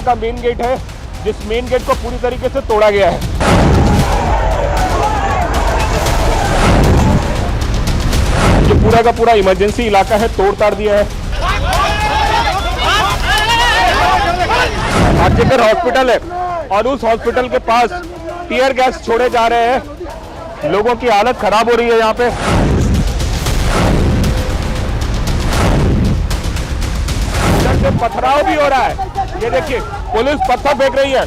Hospital का main gate है, जिस मेन गेट को पूरी तरीके से तोड़ा गया है। ये पूरा का पूरा इमरजेंसी इलाका है, तोड़ ताड़ दिया है। आरजीकर हॉस्पिटल है और उस हॉस्पिटल के पास टीयर गैस छोड़े जा रहे हैं। लोगों की हालत खराब हो रही है यहाँ पे। इधर से पथराव भी हो रहा है, ये देखिए पुलिस पत्थर फेंक रही है।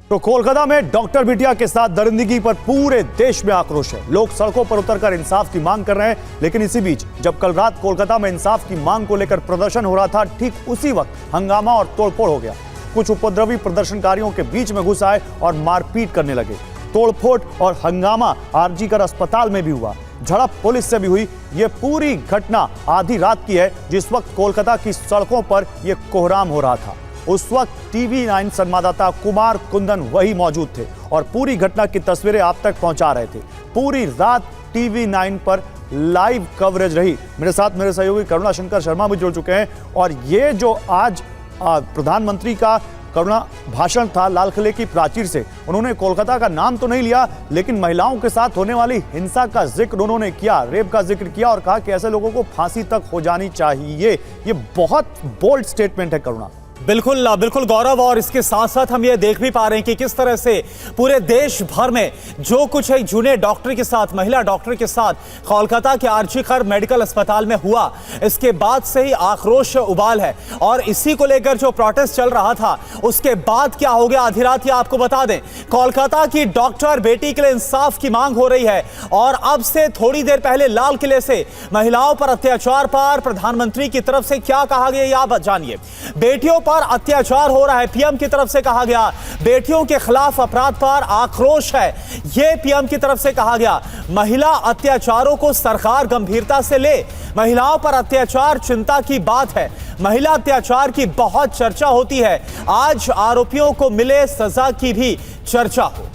तो कोलकाता में डॉक्टर बिटिया के साथ दरिंदगी पर पूरे देश में आक्रोश है। लोग सड़कों पर उतरकर इंसाफ की मांग कर रहे हैं। लेकिन इसी बीच जब कल रात कोलकाता में इंसाफ की मांग को लेकर प्रदर्शन हो रहा था, ठीक उसी वक्त हंगामा और तोड़फोड़ हो गया। कुछ उपद्रवी प्रदर्शनकारियों के बीच में घुस आए और मारपीट करने लगे। तोड़फोड़ और हंगामा आरजीकर अस्पताल में भी हुआ, झड़प पुलिस से भी हुई। यह पूरी घटना आधी रात की है, जिस वक्त कोलकाता की सड़कों पर यह कोहराम हो रहा था। उस वक्त टीवी 9 संवाददाता कुमार कुंदन वही मौजूद थे और पूरी घटना की तस्वीरें आप तक पहुंचा रहे थे। पूरी रात टीवी 9 पर लाइव कवरेज रही। मेरे साथ मेरे सहयोगी करुणा शंकर शर्मा भी जुड़ चुके हैं। और ये जो आज प्रधानमंत्री का करुणा भाषण था लाल किले की प्राचीर से, उन्होंने कोलकाता का नाम तो नहीं लिया, लेकिन महिलाओं के साथ होने वाली हिंसा का जिक्र उन्होंने किया, रेप का जिक्र किया और कहा कि ऐसे लोगों को फांसी तक हो जानी चाहिए। ये बहुत बोल्ड स्टेटमेंट है करुणा। बिल्कुल बिल्कुल गौरव, और इसके साथ साथ हम ये देख भी पा रहे हैं कि किस तरह से पूरे देश भर में जो कुछ एक जूनियर डॉक्टर के साथ, महिला डॉक्टर के साथ कोलकाता के आरजीकर मेडिकल अस्पताल में हुआ, इसके बाद से ही आक्रोश उबाल है। और इसी को लेकर जो प्रोटेस्ट चल रहा था, उसके बाद क्या हो गया आधी रात, ये आपको बता दें। कोलकाता की डॉक्टर बेटी के लिए इंसाफ की मांग हो रही है और अब से थोड़ी देर पहले लाल किले से महिलाओं पर अत्याचार पर प्रधानमंत्री की तरफ से क्या कहा गया, ये आप जानिए। बेटियों पर अत्याचार हो रहा है, पीएम की तरफ से कहा गया। बेटियों के खिलाफ अपराध पर आक्रोश है, यह पीएम की तरफ से कहा गया। महिला अत्याचारों को सरकार गंभीरता से ले। महिलाओं पर अत्याचार चिंता की बात है। महिला अत्याचार की बहुत चर्चा होती है, आज आरोपियों को मिले सजा की भी चर्चा हो।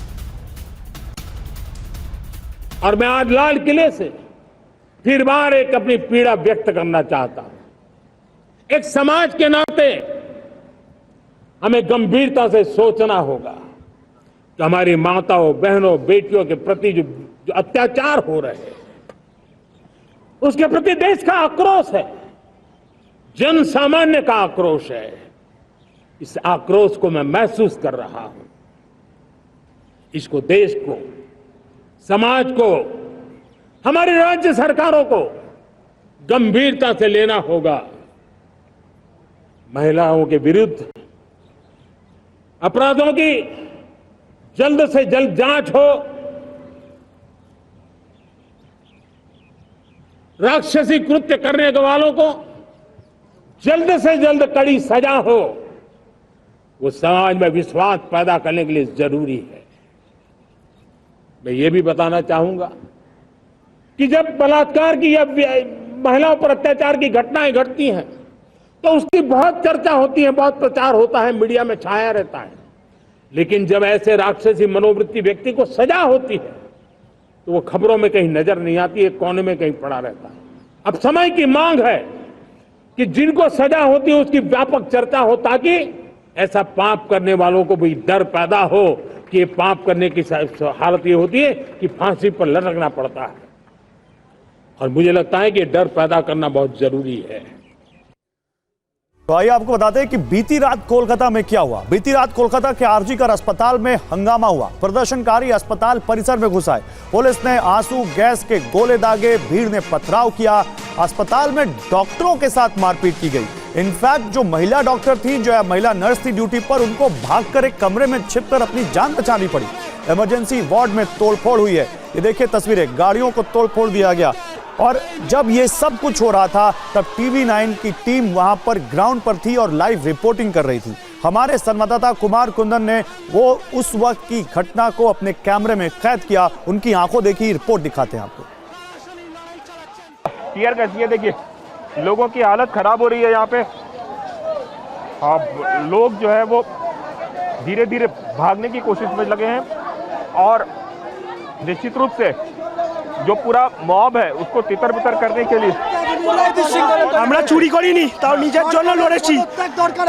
और मैं आज लाल किले से फिर बार एक अपनी पीड़ा व्यक्त करना चाहता हूं। एक समाज के नाते हमें गंभीरता से सोचना होगा कि हमारी माताओं, बहनों, बेटियों के प्रति जो अत्याचार हो रहे हैं, उसके प्रति देश का आक्रोश है, जन सामान्य का आक्रोश है। इस आक्रोश को मैं महसूस कर रहा हूं। इसको देश को, समाज को, हमारी राज्य सरकारों को गंभीरता से लेना होगा। महिलाओं के विरुद्ध अपराधों की जल्द से जल्द जांच हो, राक्षसी कृत्य करने वालों को जल्द से जल्द कड़ी सजा हो, वो समाज में विश्वास पैदा करने के लिए जरूरी है। मैं ये भी बताना चाहूंगा कि जब बलात्कार की या महिलाओं पर अत्याचार की घटनाएं घटती हैं, तो उसकी बहुत चर्चा होती है, बहुत प्रचार होता है, मीडिया में छाया रहता है। लेकिन जब ऐसे राक्षसी मनोवृत्ति व्यक्ति को सजा होती है, तो वो खबरों में कहीं नजर नहीं आती, एक कोने में कहीं पड़ा रहता है। अब समय की मांग है कि जिनको सजा होती है उसकी व्यापक चर्चा हो, ताकि ऐसा पाप करने वालों को भी डर पैदा हो कि पाप करने की हालत ये होती है कि फांसी पर लटकना पड़ता है। और मुझे लगता है कि डर पैदा करना बहुत जरूरी है। तो आइए आपको बताते हैं कि बीती रात कोलकाता में क्या हुआ। बीती रात कोलकाता के आरजीकर अस्पताल में हंगामा हुआ। प्रदर्शनकारी अस्पताल परिसर में घुस आए। पुलिस ने आंसू गैस के गोले दागे, भीड़ ने पथराव किया। अस्पताल में डॉक्टरों के साथ मारपीट की गई। इनफैक्ट जो महिला डॉक्टर थी, जो महिला नर्स थी ड्यूटी पर, उनको भागकर एक कमरे में छिपकर अपनी जान बचानी पड़ी। इमरजेंसी वार्ड में तोड़फोड़ हुई है। ये देखिए तस्वीरें, गाड़ियों को तोड़फोड़ दिया गया। और जब ये सब कुछ हो रहा था, तब टीवी 9 की टीम वहां पर ग्राउंड पर थी और लाइव रिपोर्टिंग कर रही थी। हमारे संवाददाता कुमार कुंदन ने वो उस वक्त की घटना को अपने कैमरे में कैद किया। उनकी आंखों देखी रिपोर्ट दिखाते हैं आपको। टीयर गैस, ये देखिए लोगों की हालत खराब हो रही है यहाँ पे। लोग जो है वो धीरे धीरे भागने की कोशिश में लगे हैं और निश्चित रूप से जो पूरा मॉब है उसको तितर बितर करने के लिए আমরা চুরি করিনি তাও নিজের জন্য লড়েছি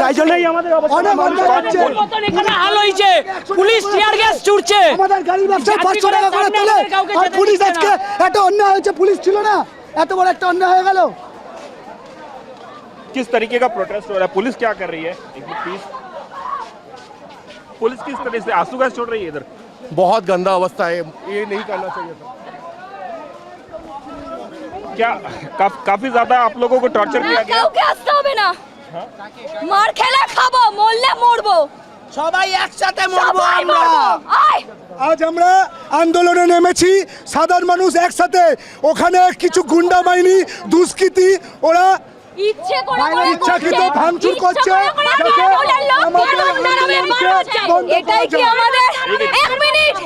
তাই জন্যই আমাদের মতন এখানে হাল হয়েছে পুলিশ টিয়ার গ্যাস ছুড়ছে আমাদের গাড়ি ব্যবসায় 500 টাকা করে তোলে আর পুলিশ আজকে এত অন্যায় হয়েছে পুলিশ ছিল না এত বড় একটা অন্যায় হয়ে গেল किस तरीके का प्रोटेस्ट हो रहा है पुलिस क्या कर रही है एक मिनट प्लीज पुलिस किस तरह से आंसू गैस छोड़ रही है इधर बहुत गंदा अवस्था है ये नहीं करना चाहिए था क्या काफी ज्यादा आप लोगों को टॉर्चर किया गया কাউকে আসতে হবে না মার খেলে খাবো মরলে মরবো সবাই একসাথে মরবো আমরা আয় আজ আমরা আন্দোলনে নেমেছি সাধারণ মানুষ একসাথে ওখানে কিছু গুন্ডা বাহিনী দুষ্কৃতী ওরা ইচ্ছে করে ইচ্ছাকৃত ভাঙচুর করছে এটাই কি আমাদের এক মিনিট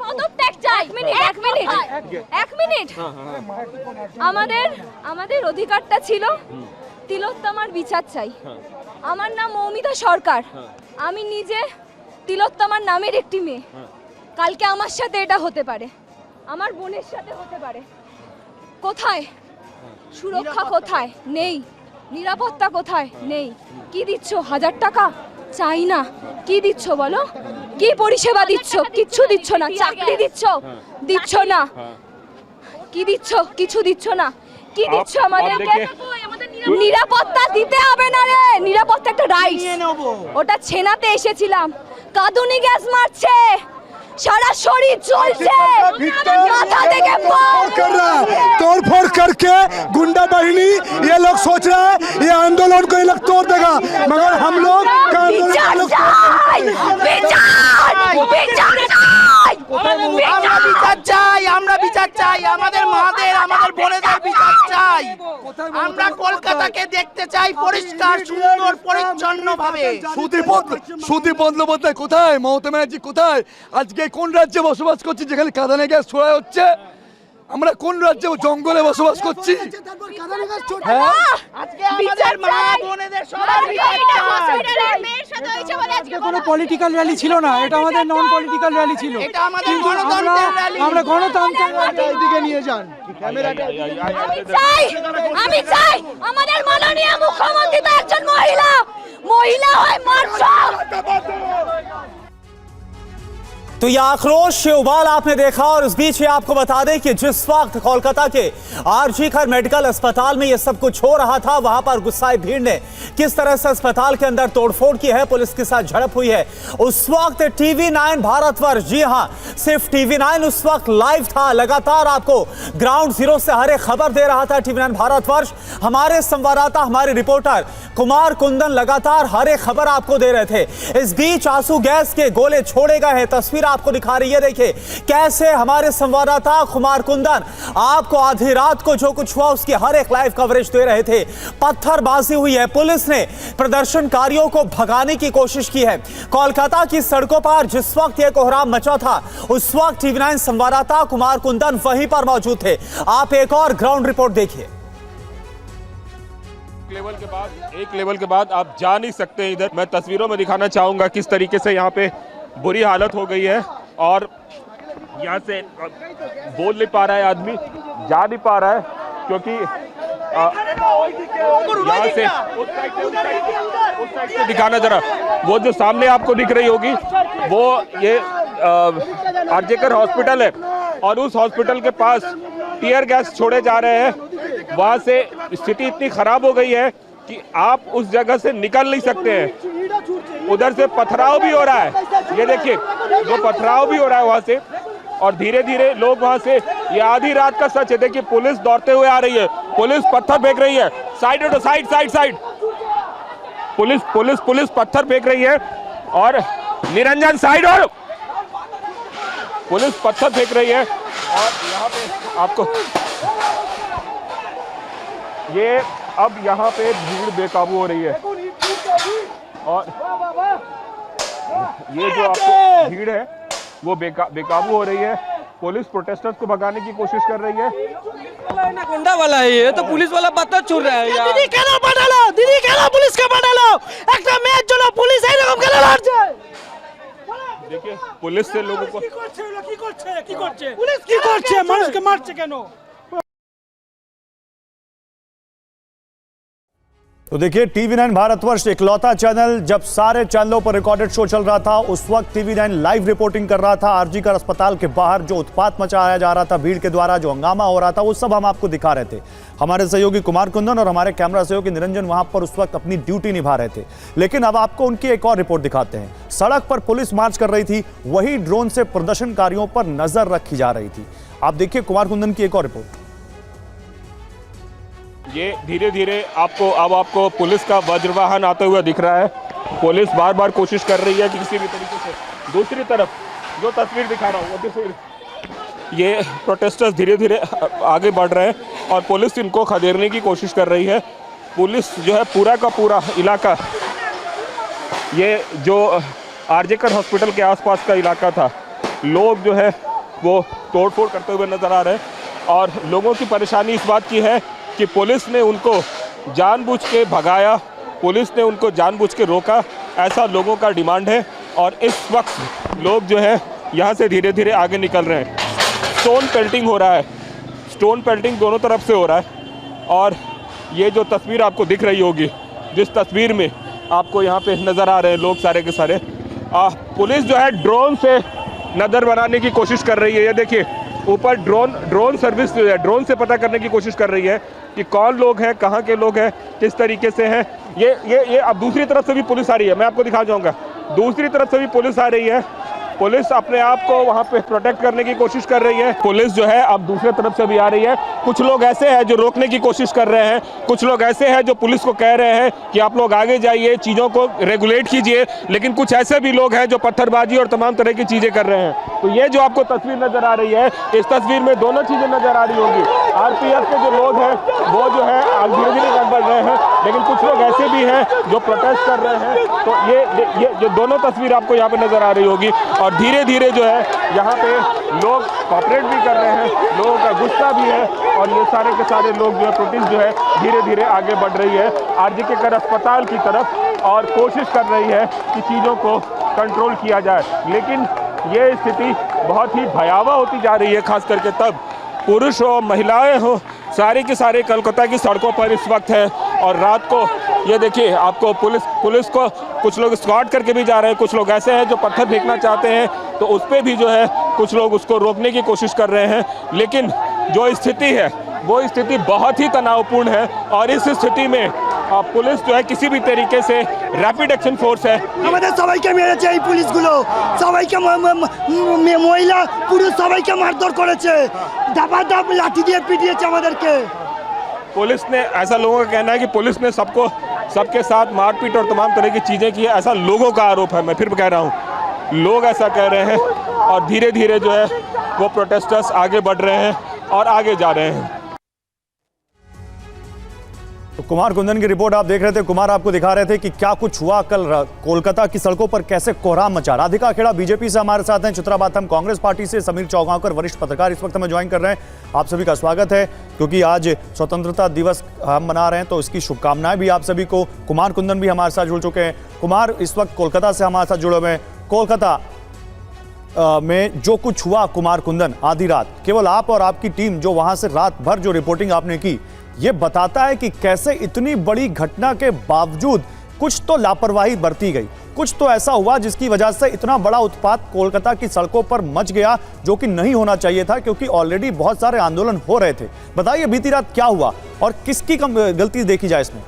পদত্যাগ চাই এক মিনিট আমাদের অধিকারটা ছিল তিলোত্তমার বিচার চাই আমার নাম মৌমিতা সরকার আমি নিজে তিলোত্তমার নামের একটি মেয়ে কালকে আমার সাথে এটা হতে পারে আমার বোনের সাথে হতে পারে কোথায় সুরক্ষা কোথায় নেই নিরাপত্তা কোথায় নেই কি দিচ্ছ 1000 টাকা চাই না কি দিচ্ছ বলো কি পরিষেবা দিচ্ছ কিচ্ছু দিচ্ছ না চাকরি দিচ্ছ না কি দিচ্ছ কিছু দিচ্ছ না কি দিচ্ছ আমাদেরকে নিরাপত্তা দিতে হবে না রে নিরাপত্তা একটা রাইট ওটা ছেনাতে এসেছিলাম কাঁদুনি গ্যাস মারছে सारा शरीर चलছে माथा থেকে कर रहा है तोड़फोड़ करके गुंडा बाहिनी ये लोग सोच रहा है ये आंदोलन को ये लोग तोड़ देगा मगर हम लोग আমরা বিচার চাই আমাদের মাদের আমাদের বোনেদের বিচার চাই আমরা কলকাতাকে দেখতে চাই পরিষ্কার সুন্দর পরিচ্ছন্ন ভাবে সুদীপ বন্দ্যোপাধ্যায় কোথায় মমতা ব্যানার্জি কোথায় আজকে কোন রাজ্যে বসবাস করছি যেখানে কাঁদানে গ্যাস ছোড়া হচ্ছে আমরা কোন রাজ্যে জঙ্গলে বসবাস করছি আজকে আমাদের মা বোনেদের সবার বিচার আজকে কোনো পলিটিক্যাল র্যালি ছিল না এটা আমাদের নন পলিটিক্যাল র্যালি ছিল এটা আমাদের গণতন্ত্রের র্যালি আমরা গণতন্ত্রের এইদিকে নিয়ে যান আমি চাই আমাদের মাননীয় মুখ্যমন্ত্রী তো একজন মহিলা হয় মারছো तो यह आक्रोश ये उबाल आपने देखा और इस बीच ये आपको बता दें कि जिस वक्त कोलकाता के आरजी कर मेडिकल अस्पताल में ये सब कुछ हो रहा था वहां पर गुस्साई भीड़ ने किस तरह से अस्पताल के अंदर तोड़फोड़ की है पुलिस के साथ झड़प हुई है उस वक्त TV9 भारतवर्ष जी हां सिर्फ TV9 उस वक्त लाइव था लगातार आपको ग्राउंड जीरो से हर एक खबर दे रहा था TV9 भारतवर्ष हमारे संवाददाता हमारे रिपोर्टर कुमार कुंदन लगातार हर एक खबर आपको दे रहे थे इस बीच आंसू गैस के गोले छोड़े गए हैं तस्वीर आपको दिखा रही है देखिए कैसे हमारे संवाददाता कुमार कुंदन आपको आधी रात को जो कुछ हुआ उसकी हर एक लाइव कवरेज दे रहे थे पत्थरबाजी हुई है पुलिस ने प्रदर्शनकारियों को भगाने की कोशिश की है कोलकाता की सड़कों पर जिस वक्त यह कोहराम मचा था उस वक्त TV9 संवाददाता कुमार कुंदन वहीं पर मौजूद थे आप एक और ग्राउंड रिपोर्ट देखिए एक लेवल के बाद आप जा नहीं सकते इधर मैं तस्वीरों में दिखाना चाहूंगा किस तरीके से यहाँ पे बुरी हालत हो गई है और यहाँ से बोल नहीं पा रहा है आदमी जा नहीं पा रहा है क्योंकि यहाँ से उस साइड से दिखाना जरा वो जो सामने आपको दिख रही होगी वो ये आरजेकर हॉस्पिटल है और उस हॉस्पिटल के पास टीयर गैस छोड़े जा रहे हैं वहां से स्थिति इतनी खराब हो गई है कि आप उस जगह से निकल नहीं सकते हैं उधर से पथराव भी हो रहा है ये देखिए जो पथराव भी हो रहा है वहां से और धीरे धीरे लोग वहां से ये आधी रात का सच है देखिए पुलिस दौड़ते हुए आ रही है पुलिस पत्थर फेंक रही है साइड पुलिस पत्थर फेंक रही है और निरंजन साइड और पुलिस पत्थर फेंक रही है और यहाँ पे आपको ये अब यहाँ पे भीड़ बेकाबू हो रही है और ये जो आपको भीड़ है वो बेकाबू हो रही है पुलिस प्रोटेस्टर्स को भगाने की कोशिश कर रही है। गुंडा वाला है ये, तो पुलिस वाला पत्थर छुड़ रहा है यार। দিদি কেন পাঠালো, দিদি কেন পুলিশকে পাঠালো? একটা মেয়ের জন্য পুলিশ এইরকম কেন লড়ছে? देखिए पुलिस से लोगों को পুলিশ কি করছে? মানুষকে মারছে কেন? तो देखिए TV9 भारतवर्ष इकलौता चैनल जब सारे चैनलों पर रिकॉर्डेड शो चल रहा था, उस वक्त TV9 लाइव रिपोर्टिंग कर रहा था। आरजीकर अस्पताल के बाहर जो उत्पात मचाया जा रहा था भीड़ के द्वारा, जो हंगामा हो रहा था, वो सब हम आपको दिखा रहे थे। हमारे सहयोगी कुमार कुंदन और हमारे कैमरा सहयोगी निरंजन वहां पर उस वक्त अपनी ड्यूटी निभा रहे थे। लेकिन अब आपको उनकी एक और रिपोर्ट दिखाते हैं। सड़क पर पुलिस मार्च कर रही थी, वही ड्रोन से प्रदर्शनकारियों पर नजर रखी जा रही थी। आप देखिए कुमार कुंदन की एक और रिपोर्ट। ये धीरे धीरे आपको पुलिस का वज्रवाहन आते हुए दिख रहा है। पुलिस बार बार कोशिश कर रही है कि किसी भी तरीके से, दूसरी तरफ जो तस्वीर दिखा रहा हूँ वो तस्वीर, ये प्रोटेस्टर्स धीरे धीरे आगे बढ़ रहे हैं और पुलिस इनको खदेड़ने की कोशिश कर रही है। पुलिस जो है पूरा का पूरा इलाका, ये जो आरजेकर हॉस्पिटल के आसपास का इलाका था, लोग जो है वो तोड़फोड़ करते हुए नजर आ रहे हैं और लोगों की परेशानी इस बात की है कि पुलिस ने उनको जानबूझ के भगाया, पुलिस ने उनको जानबूझ के रोका, ऐसा लोगों का डिमांड है। और इस वक्त लोग जो है यहाँ से धीरे धीरे आगे निकल रहे हैं। स्टोन पेल्टिंग हो रहा है, स्टोन पेल्टिंग दोनों तरफ से हो रहा है। और ये जो तस्वीर आपको दिख रही होगी, जिस तस्वीर में आपको यहाँ पे नज़र आ रहे हैं लोग सारे के सारे, पुलिस जो है ड्रोन से नज़र बनाने की कोशिश कर रही है। ये देखिए ऊपर ड्रोन सर्विस जो है, ड्रोन से पता करने की कोशिश कर रही है कि कौन लोग हैं, कहाँ के लोग हैं, किस तरीके से हैं। ये अब दूसरी तरफ से भी पुलिस आ रही है, मैं आपको दिखा जाऊँगा। दूसरी तरफ से भी पुलिस आ रही है, पुलिस अपने आप को वहाँ पे प्रोटेक्ट करने की कोशिश कर रही है। पुलिस जो है अब दूसरे तरफ से भी आ रही है। कुछ लोग ऐसे हैं जो रोकने की कोशिश कर रहे हैं, कुछ लोग ऐसे हैं जो पुलिस को कह रहे हैं कि आप लोग आगे जाइए, चीज़ों को रेगुलेट कीजिए, लेकिन कुछ ऐसे भी लोग हैं जो पत्थरबाजी और तमाम तरह की चीज़ें कर रहे हैं। तो ये जो आपको तस्वीर नज़र आ रही है, इस तस्वीर में दोनों चीज़ें नज़र आ रही होंगी। RPF के जो लोग हैं वो जो है धीरे धीरे बढ़ रहे हैं, लेकिन कुछ लोग ऐसे भी हैं जो प्रोटेस्ट कर रहे हैं। तो ये जो दोनों तस्वीर आपको यहाँ पे नज़र आ रही होगी और धीरे धीरे जो है यहाँ पे लोग कॉपरेट भी कर रहे हैं, लोगों का गुस्सा भी है और ये सारे के सारे लोग जो है प्रोटेस्ट जो है धीरे धीरे आगे बढ़ रही है आरजीकर अस्पताल की तरफ और कोशिश कर रही है कि चीज़ों को कंट्रोल किया जाए। लेकिन ये स्थिति बहुत ही भयावह होती जा रही है, खास करके तब पुरुष हो महिलाएं हो, सारे के सारे कोलकाता की सड़कों पर इस वक्त है। और रात को ये देखिए आपको पुलिस को कुछ लोग स्क्वाड करके भी जा रहे हैं, कुछ लोग ऐसे हैं जो पत्थर फेंकना चाहते हैं, तो उस पर भी जो है कुछ लोग उसको रोकने की कोशिश कर रहे हैं। लेकिन जो स्थिति है वो स्थिति बहुत ही तनावपूर्ण है और इस स्थिति में पुलिस जो है किसी भी तरीके से रैपिड एक्शन फोर्स है। আমাদের সবাইকে মেরেছে এই পুলিশগুলো, সবাইকে মহিলা পুরুষ সবাইকে মারধর করেছে, দাবাদাব লাঠি দিয়ে পিটিয়েছে আমাদেরকে। पुलिस ने, ऐसा लोगों का कहना है कि पुलिस ने सबके साथ मारपीट और तमाम तरह की चीज़ें की है, ऐसा लोगों का आरोप है। मैं फिर कह रहा हूँ, लोग ऐसा कह रहे हैं और धीरे धीरे जो है वो प्रोटेस्टर्स आगे बढ़ रहे हैं और आगे जा रहे हैं। तो कुमार कुंदन की रिपोर्ट आप देख रहे थे। कुमार आपको दिखा रहे थे कि क्या कुछ हुआ कल कोलकाता की सड़कों पर, कैसे कोहराम मचा। राधिका खेड़ा बीजेपी से हमारे साथ हैं, चित्रा बाथम कांग्रेस पार्टी से, समीर चौगांवकर वरिष्ठ पत्रकार इस वक्त हमें ज्वाइन कर रहे हैं। आप सभी का स्वागत है, क्योंकि आज स्वतंत्रता दिवस हम मना रहे हैं तो इसकी शुभकामनाएं भी आप सभी को। कुमार कुंदन भी हमारे साथ जुड़ चुके हैं। कुमार इस वक्त कोलकाता से हमारे साथ जुड़े हुए हैं। कोलकाता में जो कुछ हुआ कुमार कुंदन आधी रात, केवल आप और आपकी टीम जो वहां से रात भर जो रिपोर्टिंग आपने की, ये बताता है कि कैसे इतनी बड़ी घटना के बावजूद कुछ तो लापरवाही बरती गई, कुछ तो ऐसा हुआ जिसकी वजह से इतना बड़ा उत्पात कोलकाता की सड़कों पर मच गया, जो कि नहीं होना चाहिए था, क्योंकि ऑलरेडी बहुत सारे आंदोलन हो रहे थे। बताइए बीती रात क्या हुआ और किसकी गलती देखी जाए इसमें?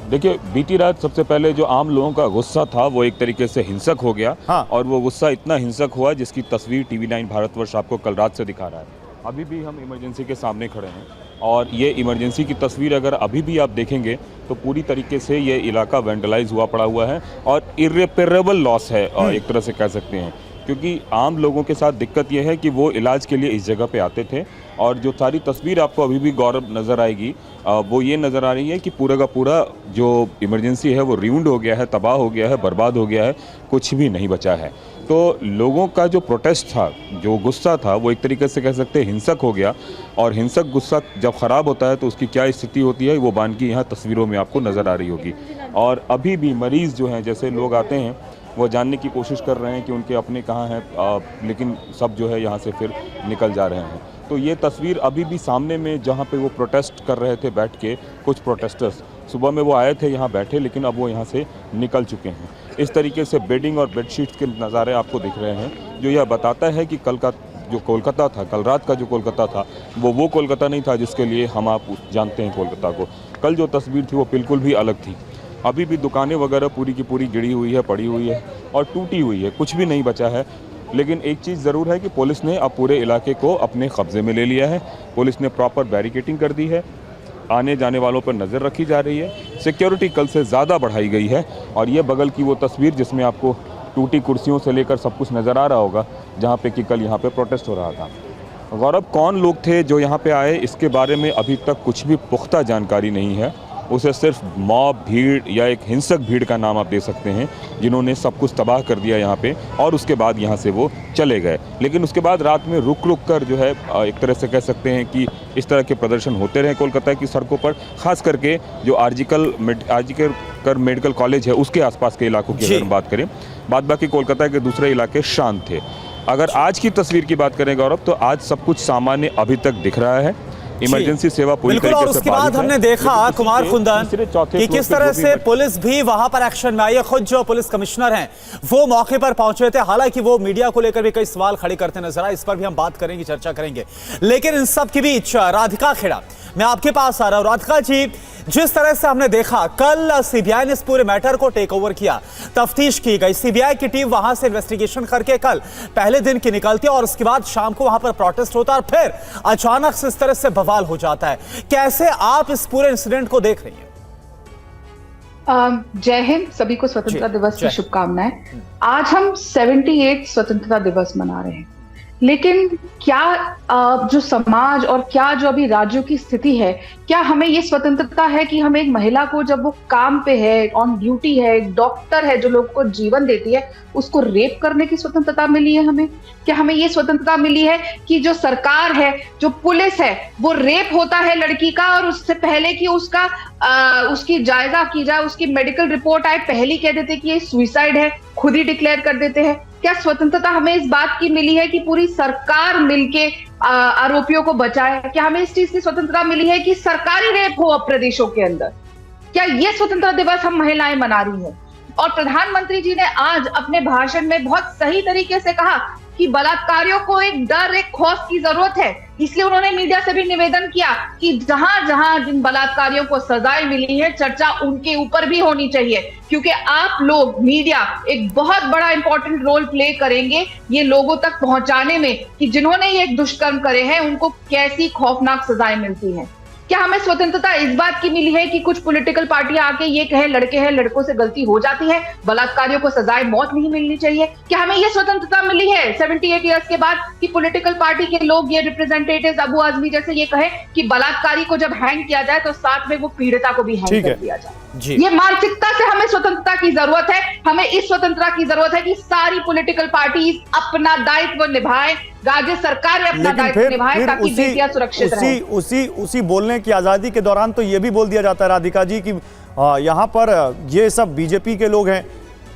देखिए बीती रात सबसे पहले जो आम लोगों का गुस्सा था वो एक तरीके से हिंसक हो गया। हाँ। और वो गुस्सा इतना हिंसक हुआ जिसकी तस्वीर TV9 भारतवर्ष आपको कल रात से दिखा रहा है। अभी भी हम इमरजेंसी के सामने खड़े हैं और ये इमरजेंसी की तस्वीर अगर अभी भी आप देखेंगे तो पूरी तरीके से ये इलाका वेंडलाइज हुआ पड़ा हुआ है और इर्रेपेरेबल लॉस है एक तरह से कह सकते हैं, क्योंकि आम लोगों के साथ दिक्कत यह है कि वो इलाज के लिए इस जगह पे आते थे। और जो सारी तस्वीर आपको अभी भी गौरव नज़र आएगी वो ये नज़र आ रही है कि पूरा का पूरा जो इमरजेंसी है वो रिउंड हो गया है, तबाह हो गया है, बर्बाद हो गया है, कुछ भी नहीं बचा है। तो लोगों का जो प्रोटेस्ट था, जो गुस्सा था, वो एक तरीके से कह सकते हैं हिंसक हो गया। और हिंसक गुस्सा जब ख़राब होता है तो उसकी क्या स्थिति होती है वो बान की यहाँ तस्वीरों में आपको नज़र आ रही होगी। और अभी भी मरीज़ जो हैं, जैसे लोग आते हैं वो जानने की कोशिश कर रहे हैं कि उनके अपने कहाँ हैं, लेकिन सब जो है यहाँ से फिर निकल जा रहे हैं। तो ये तस्वीर अभी भी सामने में जहाँ पे वो प्रोटेस्ट कर रहे थे बैठ के, कुछ प्रोटेस्टर्स सुबह में वो आए थे यहाँ बैठे, लेकिन अब वो यहाँ से निकल चुके हैं। इस तरीके से बेडिंग और बेडशीट्स के नज़ारे आपको दिख रहे हैं, जो यह बताता है कि कल का जो कोलकाता था, कल रात का जो कोलकाता था वो कोलकाता नहीं था जिसके लिए हम आप जानते हैं कोलकाता को। कल जो तस्वीर थी वो बिल्कुल भी अलग थी। अभी भी दुकानें वगैरह पूरी की पूरी गिरी हुई है, पड़ी हुई है और टूटी हुई है, कुछ भी नहीं बचा है। लेकिन एक चीज़ ज़रूर है कि पुलिस ने अब पूरे इलाके को अपने कब्ज़े में ले लिया है। पुलिस ने प्रॉपर बैरिकेटिंग कर दी है, आने जाने वालों पर नज़र रखी जा रही है, सिक्योरिटी कल से ज़्यादा बढ़ाई गई है। और ये बगल की वो तस्वीर जिसमें आपको टूटी कुर्सियों से लेकर सब कुछ नज़र आ रहा होगा, जहाँ पे कि कल यहाँ पे प्रोटेस्ट हो रहा था। गौरव, कौन लोग थे जो यहाँ पे आए, इसके बारे में अभी तक कुछ भी पुख्ता जानकारी नहीं है। उसे सिर्फ मॉब, भीड़ या एक हिंसक भीड़ का नाम आप दे सकते हैं, जिन्होंने सब कुछ तबाह कर दिया यहाँ पे और उसके बाद यहाँ से वो चले गए। लेकिन उसके बाद रात में रुक कर जो है एक तरह से कह सकते हैं कि इस तरह के प्रदर्शन होते रहे कोलकाता की सड़कों पर, खास करके जो आरजीकर मेडिकल कॉलेज है उसके आसपास के इलाकों की अगर हम बात करें। बाद बाकी कोलकाता के दूसरे इलाके शांत थे। अगर आज की तस्वीर की बात करें गौरव, तो आज सब कुछ सामान्य अभी तक दिख रहा है। इमरजेंसी सेवा पूरी तरीके से और उसके बाद हमने देखा कुमार कुंदन कि किस तरह से पुलिस भी वहां पर एक्शन में आई है। खुद जो पुलिस कमिश्नर हैं वो मौके पर पहुंचे थे, हालांकि वो मीडिया को लेकर भी कई सवाल खड़े करते नजर आए। इस पर भी हम बात करेंगे, चर्चा करेंगे। लेकिन इन सब के बीच राधिका खेड़ा, मैं आपके पास आ रहा हूं। राधिका जी, जिस तरह से हमने देखा कल सीबीआई ने इस पूरे मैटर को टेक ओवर किया, तफ्तीश की गई, सीबीआई की टीम वहां से इन्वेस्टिगेशन करके कल पहले दिन की निकलती है और उसके बाद शाम को वहां पर प्रोटेस्ट होता है और फिर अचानक से इस तरह से बवाल हो जाता है। कैसे आप इस पूरे इंसिडेंट को देख रही हैं? जय हिंद, सभी को स्वतंत्रता दिवस की शुभकामनाएं। आज हम 78 स्वतंत्रता दिवस मना रहे हैं, लेकिन क्या जो समाज और क्या जो अभी राज्यों की स्थिति है, क्या हमें ये स्वतंत्रता है कि हमें एक महिला को जब वो काम पे है, ऑन ड्यूटी है, एक डॉक्टर है जो लोग को जीवन देती है, उसको रेप करने की स्वतंत्रता मिली है हमें? क्या हमें ये स्वतंत्रता मिली है कि जो सरकार है, जो पुलिस है, वो रेप होता है लड़की का और उससे पहले कि उसकी जायजा की जाए, उसकी मेडिकल रिपोर्ट आए, पहले कह देते कि ये सुइसाइड है, खुद ही डिक्लेयर कर देते हैं? क्या स्वतंत्रता हमें इस बात की मिली है कि पूरी सरकार मिलके आरोपियों को बचाए? क्या हमें इस चीज की स्वतंत्रता मिली है कि सरकारी रेप हो अब प्रदेशों के अंदर? क्या ये स्वतंत्रता दिवस हम महिलाएं मना रही हैं? और प्रधानमंत्री जी ने आज अपने भाषण में बहुत सही तरीके से कहा कि बलात्कारियों को एक डर, एक खौफ की जरूरत है। इसलिए उन्होंने मीडिया से भी निवेदन किया कि जहां जहां जिन बलात्कारियों को सजाएं मिली है, चर्चा उनके ऊपर भी होनी चाहिए, क्योंकि आप लोग, मीडिया, एक बहुत बड़ा इंपॉर्टेंट रोल प्ले करेंगे ये लोगों तक पहुंचाने में कि जिन्होंने ये दुष्कर्म करे हैं उनको कैसी खौफनाक सजाएं मिलती हैं। क्या हमें स्वतंत्रता इस बात की मिली है कि कुछ पॉलिटिकल पार्टियां आके ये कहे लड़के हैं, लड़कों से गलती हो जाती है, बलात्कारियों को सजाए मौत नहीं मिलनी चाहिए? क्या हमें ये स्वतंत्रता मिली है 78 इयर्स के बाद कि पॉलिटिकल पार्टी के लोग, ये रिप्रेजेंटेटिव्स अबू आजमी जैसे, ये कहे कि बलात्कारी को जब हैंग किया जाए तो साथ में वो पीड़िता को भी हैंग कर दिया जाए? ये मानसिकता से हमें स्वतंत्रता की जरूरत है। हमें इस स्वतंत्रता की जरूरत है कि सारी पॉलिटिकल पार्टीज अपना दायित्व निभाएं, राज्य सरकार अपना दायित्व निभाए ताकि बेटियां सुरक्षित रहें। उसी बोलने की आजादी के दौरान तो ये भी बोल दिया जाता है राधिका जी कि यहाँ पर ये सब बीजेपी के लोग हैं।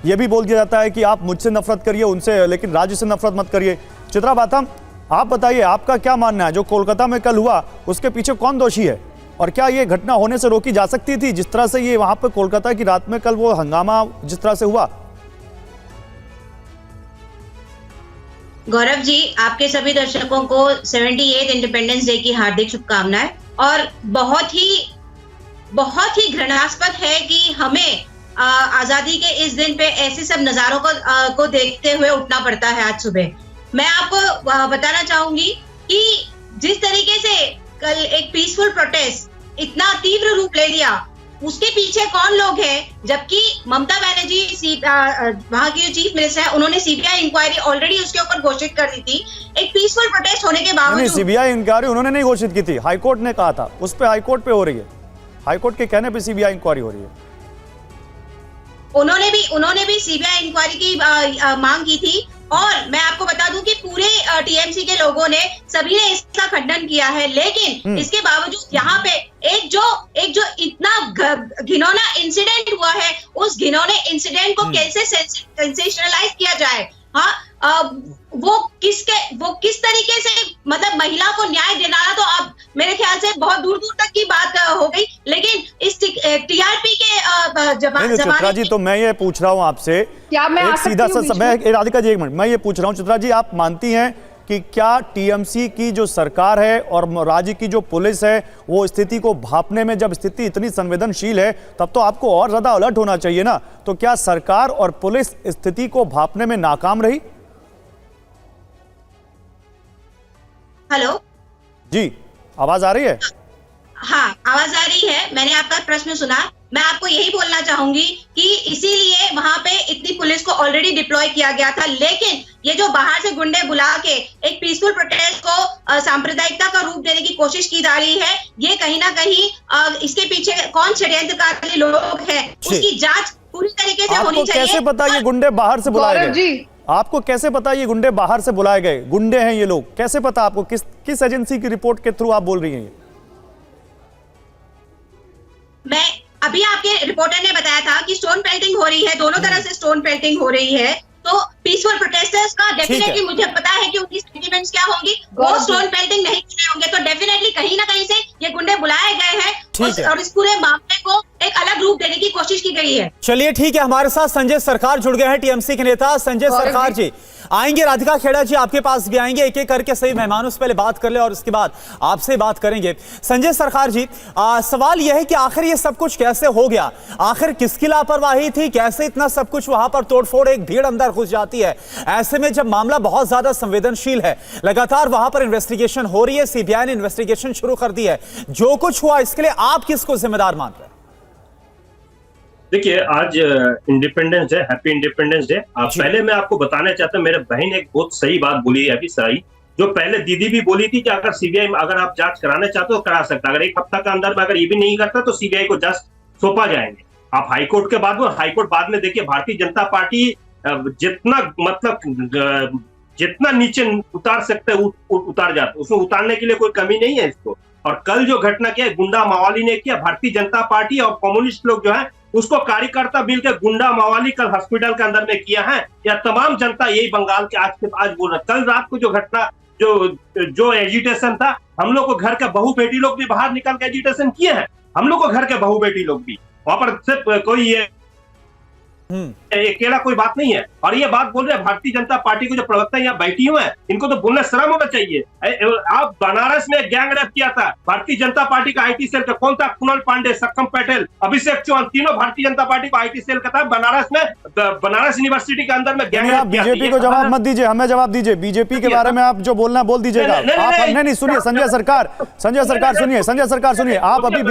ये भी बोल दिया जाता है कि आप मुझसे नफरत करिए उनसे, लेकिन राज्य से नफरत मत करिए। चित्रा बाथम, आप बताइए, आपका क्या मानना है, जो कोलकाता में कल हुआ उसके पीछे कौन दोषी है और क्या ये घटना होने से रोकी जा सकती थी जिस तरह से ये वहां पर कोलकाता की रात में कल वो हंगामा जिस तरह से हुआ? गौरव जी, आपके सभी दर्शकों को 78 इंडिपेंडेंस डे की हार्दिक शुभकामनाएं। और बहुत ही घृणास्पद है कि हमें आजादी के इस दिन पे ऐसे सब नजारों को देखते हुए उठना पड़ता है आज सुबह। मैं आपको बताना चाहूंगी कि जिस तरीके से कल एक पीसफुल प्रोटेस्ट इतना तीव्र रूप ले लिया, उसके पीछे कौन लोग हैं? जबकि ममता बनर्जी वहां की जो चीफ मिनिस्टर है, उन्होंने सीबीआई इंक्वायरी ऑलरेडी उसके ऊपर घोषित कर दी थी। एक पीसफुल प्रोटेस्ट होने के बावजूद सीबीआई इंक्वायरी उन्होंने नहीं घोषित की थी, हाईकोर्ट ने कहा था, उस पर हाईकोर्ट पे हो रही है, हाईकोर्ट के कहने पे सीबीआई इंक्वायरी हो रही है। उन्होंने भी सीबीआई इंक्वायरी की मांग की थी और मैं आपको बता दूं कि पूरे टीएमसी के लोगों ने सभी ने इसका खंडन किया है, लेकिन इसके बावजूद यहाँ पे एक जो इतना घिनौना इंसिडेंट हुआ है, उस घिनौने इंसिडेंट को कैसे सेंसेशनलाइज किया जाए, हाँ, वो किस तरीके से मतलब महिला को न्याय दिलाना, तो अब मेरे ख्याल से बहुत दूर दूर तक की बात हो गई। लेकिन इस टीआरपी के चित्रा जी, तो मैं ये पूछ रहा हूँ आपसे, क्या मैं एक सीधा सा, मैं राधिका जी एक मिनट, मैं ये पूछ रहा हूँ चित्रा जी, आप मानती हैं कि क्या टीएमसी की जो सरकार है और राज्य की जो पुलिस है वो स्थिति को भांपने में, जब स्थिति इतनी संवेदनशील है तब तो आपको और ज्यादा अलर्ट होना चाहिए ना, तो क्या सरकार और पुलिस स्थिति को भांपने में नाकाम रही? हेलो जी, आवाज आ रही है? हाँ, आवाज आ रही है। मैंने आपका प्रश्न सुना। मैं आपको यही बोलना चाहूंगी कि इसीलिए वहां पे इतनी पुलिस को ऑलरेडी डिप्लॉय किया गया था, लेकिन ये जो बाहर से गुंडे बुला के एक पीसफुल प्रोटेस्ट को सांप्रदायिकता का रूप देने की कोशिश की जा रही है, ये कहीं ना कहीं इसके पीछे कौन षड्यंत्रकारी लोग हैं उसकी जांच पूरी तरीके से होनी चाहिए। कैसे पता ये गुंडे बाहर से बुलाए गए? आपको कैसे पता ये गुंडे बाहर से बुलाए गए? गुंडे हैं ये लोग, कैसे पता आपको? किस एजेंसी की रिपोर्ट के थ्रू आप बोल रही हैं? मैं अभी आपके रिपोर्टर ने बताया था कि स्टोन पेल्टिंग हो रही है, दोनों तरह से स्टोन पेल्टिंग हो रही है, तो पीसफुल प्रोटेस्टर्स का डेफिनेटली मुझे पता है कि उनकी सेंटिमेंट्स क्या होंगी। वो स्टोन पेल्टिंग नहीं कर रहे होंगे, तो डेफिनेटली कहीं ना कहीं से ये गुंडे बुलाए गए हैं और इस पूरे मामले को एक अलग रूप देने की कोशिश की गई है। चलिए ठीक है, हमारे साथ संजय सरकार जुड़ गए हैं, टीएमसी के नेता। संजय सरकार जी आएंगे, राधिका खेड़ा जी आपके पास भी आएंगे, एक एक करके सही मेहमानों से पहले बात कर ले और उसके बाद आपसे बात करेंगे। संजय सरकार जी, सवाल यह है कि आखिर ये सब कुछ कैसे हो गया? आखिर किसकी लापरवाही थी? कैसे इतना सब कुछ वहां पर तोड़फोड़, एक भीड़ अंदर घुस जाती है? ऐसे में जब मामला बहुत ज्यादा संवेदनशील है, लगातार वहां पर इन्वेस्टिगेशन हो रही है, सीबीआई ने इन्वेस्टिगेशन शुरू कर दी है, जो कुछ हुआ इसके लिए आप किसको जिम्मेदार मान रहे हैं? देखिए, आज independence day, happy independence day. पहले मैं आपको बताना चाहता हूं, मेरे बहन एक बहुत सही बात बोली है अभी सही, जो पहले दीदी भी बोली थी कि अगर सीबीआई अगर आप जांच कराना चाहते हो तो करा सकता, अगर एक हफ्ता के अंदर में अगर ये भी नहीं करता तो सीबीआई को जांच सौंपा जाएंगे। आप हाईकोर्ट के बाद हाईकोर्ट बाद में देखिए, भारतीय जनता पार्टी जितना मतलब जितना नीचे उतार सकते उतार जाते, उसमें उतारने के लिए कोई कमी नहीं है इसको। और कल जो घटना किया गुंडा मावाली ने किया, भारतीय जनता पार्टी और कम्युनिस्ट लोग जो है उसको कार्यकर्ता मिल के गुंडा मावाली कल हॉस्पिटल के अंदर में किया है, या तमाम जनता यही बंगाल के आज बोल रहा। कल रात को जो घटना जो एजिटेशन था, हम लोग को घर के बहू बेटी लोग भी बाहर निकल के एजिटेशन किए हैं, हम लोग को घर के बहू बेटी लोग भी, वहां पर सिर्फ कोई ये अकेला कोई बात नहीं है। और ये बात बोल रहे हैं भारतीय जनता पार्टी को जो प्रवक्ता यहाँ बैठी हुए हैं, इनको तो बोलना शर्म होना चाहिए। आप बनारस में गैंग रेप किया था, भारतीय जनता पार्टी का आईटी सेल का कौन था? कुणाल पांडे, सक्षम पटेल, अभिषेक चौहान, तीनों भारतीय जनता पार्टी को आईटी सेल का था। बनारस में बनारस यूनिवर्सिटी के अंदर में गैंग रेप किया। बीजेपी को जवाब मत दीजिए, हमें जवाब दीजिए। बीजेपी के बारे में आप जो बोलना बोल दीजिएगा। आप नहीं सुनिए संजय सरकार सुनिए। आप अभी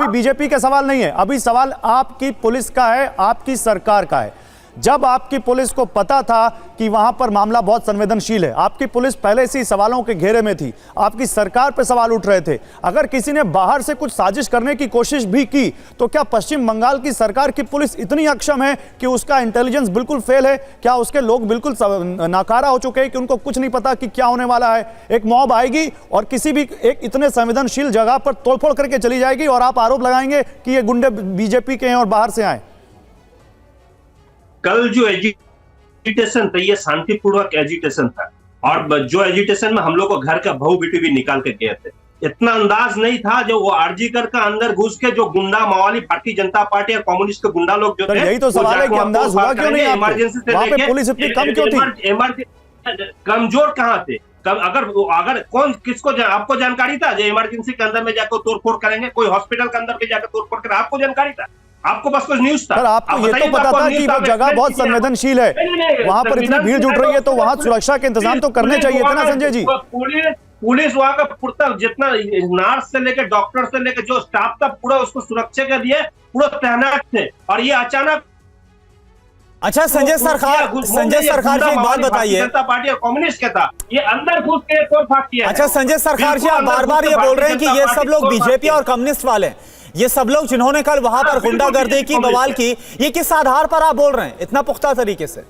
बीजेपी का सवाल नहीं है, अभी सवाल आपकी पुलिस का है, आपकी सरकार का है। जब आपकी पुलिस को पता था कि वहां पर मामला बहुत संवेदनशील है, आपकी पुलिस पहले से ही सवालों के घेरे में थी, आपकी सरकार पर सवाल उठ रहे थे, अगर किसी ने बाहर से कुछ साजिश करने की कोशिश भी की तो क्या पश्चिम बंगाल की सरकार की पुलिस इतनी अक्षम है कि उसका इंटेलिजेंस बिल्कुल फेल है? क्या उसके लोग बिल्कुल नाकारा हो चुके हैं कि उनको कुछ नहीं पता कि क्या होने वाला है? एक मॉब आएगी और किसी भी एक इतने संवेदनशील जगह पर तोड़फोड़ करके चली जाएगी और आप आरोप लगाएंगे कि ये गुंडे बीजेपी के हैं और बाहर से आए। कल जो एजिटेशन था ये शांतिपूर्वक एजिटेशन था, और जो एजिटेशन में हम लोग को घर का बहू बेटी भी निकाल के गए थे। इतना अंदाज नहीं था जो वो आरजीकर का अंदर घुस के जो गुंडा मावाली भारतीय जनता पार्टी और कम्युनिस्ट के गुंडा लोग जो थे, यही तो सवाल है कि अंदाज हुआ क्यों नहीं? इमरजेंसी से वहां पे पुलिस इतनी कम क्यों थी? कमजोर कहाँ थे? अगर कौन किसको आपको जानकारी था जो इमरजेंसी के अंदर में जाकर तोड़फोड़ करेंगे? कोई हॉस्पिटल के अंदर में जाकर तोड़फोड़ करें, आपको जानकारी था? आपको बस कुछ न्यूज था? सर आपको ये तो पता था कि वो जगह बहुत संवेदनशील है, वहां पर इतनी भीड़ जुट रही है, तो वहां सुरक्षा के इंतजाम तो करने चाहिए थे ना संजय जी? पुलिस वहां का पूरा जितना नर्स से लेकर डॉक्टर से लेकर जो स्टाफ था पूरा उसको सुरक्षा के लिए पूरा तैनात थे। और ये अचानक अच्छा संजय सरकार जी एक बात बताइए, जनता पार्टी और कम्युनिस्ट का था, ये अंदर घुस के तोड़फोड़ किया। अच्छा संजय सरकार जी, आप बार बार ये बोल रहे हैं कि ये सब लोग बीजेपी और कम्युनिस्ट वाले, ये सब लोग जिन्होंने कल वहां पर गुंडागर्दी की, बवाल की, ये किस आधार पर आप बोल रहे हैं इतना पुख्ता तरीके से?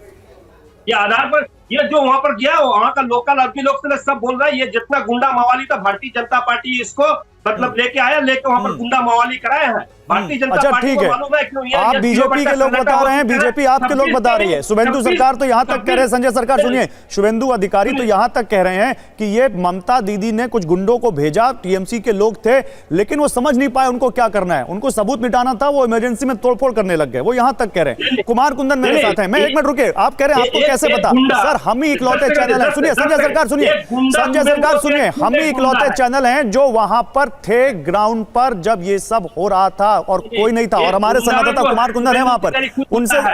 ये आधार पर ये जो वहां पर गया वहां का लोकल आदमी लोग सब बोल रहा है ये जितना गुंडा मवाली था भारतीय जनता पार्टी इसको मतलब लेके आया, लेके वहां पर गुंडा मवाली कराया है। भारतीय जनता अच्छा पार्टी ठीक को है, मालूम है क्यों आप बीजेपी के लोग बता रहे हैं, बीजेपी आपके लोग बता रही है। शुभेंदु सरकार तो यहां तक कह रहे हैं, संजय सरकार सुनिए, शुभेंदु अधिकारी तो यहां तक कह रहे हैं कि ये ममता दीदी ने कुछ गुंडों को भेजा, टीएमसी के लोग थे लेकिन वो समझ नहीं पाए उनको क्या करना है, उनको सबूत मिटाना था, वो इमरजेंसी में तोड़फोड़ करने लग गए, वो यहां तक कह रहे हैं। कुमार कुंदन मेरे साथ है, मैं एक मिनट रुके, आप कह रहे हैं आपको कैसे पता? सर हम ही इकलौते चैनल हैं, सुनिए संजय सरकार सुनिए, संजय सरकार सुनिए, हम ही इकलौते चैनल हैं जो वहां पर थे ग्राउंड पर जब ये सब हो रहा था और कोई नहीं था, और हमारे संवाददाता कुमार कुंदन है वहां पर,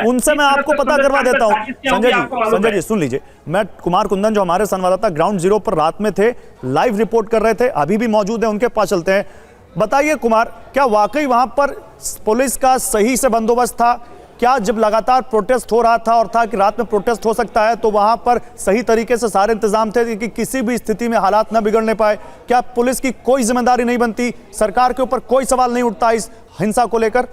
उनसे मैं आपको पता करवा देता हूं। संजय जी सुन लीजिए, मैं कुमार कुंदन जो हमारे संवाददाता ग्राउंड जीरो पर रात में थे, लाइव रिपोर्ट कर रहे थे, अभी भी मौजूद है, उनके पास चलते हैं। बताइए कुमार, क्या वाकई वहां पर पुलिस का सही से बंदोबस्त था? क्या जब लगातार प्रोटेस्ट हो रहा था और था कि रात में प्रोटेस्ट हो सकता है तो वहां पर सही तरीके से सारे इंतजाम थे कि किसी भी स्थिति में हालात न बिगड़ने पाए? क्या पुलिस की कोई जिम्मेदारी नहीं बनती? सरकार के ऊपर कोई सवाल नहीं उठता इस हिंसा को लेकर?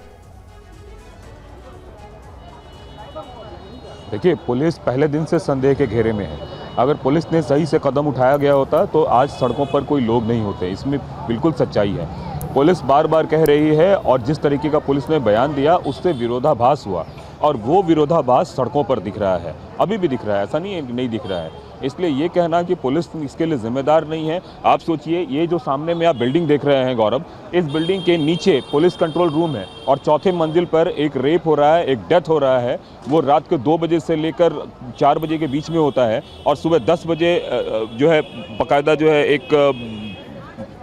देखिए, पुलिस पहले दिन से संदेह के घेरे में है। अगर पुलिस ने सही से कदम उठाया गया होता तो आज सड़कों पर कोई लोग नहीं होते, इसमें बिल्कुल सच्चाई है। पुलिस बार बार कह रही है और जिस तरीके का पुलिस ने बयान दिया उससे विरोधाभास हुआ, और वो विरोधाभास सड़कों पर दिख रहा है, अभी भी दिख रहा है, ऐसा नहीं है नहीं दिख रहा है। इसलिए ये कहना कि पुलिस इसके लिए जिम्मेदार नहीं है, आप सोचिए, ये जो सामने में आप बिल्डिंग देख रहे हैं गौरव, इस बिल्डिंग के नीचे पुलिस कंट्रोल रूम है और चौथे मंजिल पर एक रेप हो रहा है, एक डेथ हो रहा है। वो रात के 2 बजे से लेकर 4 बजे के बीच में होता है और सुबह 10 बजे जो है बाकायदा जो है एक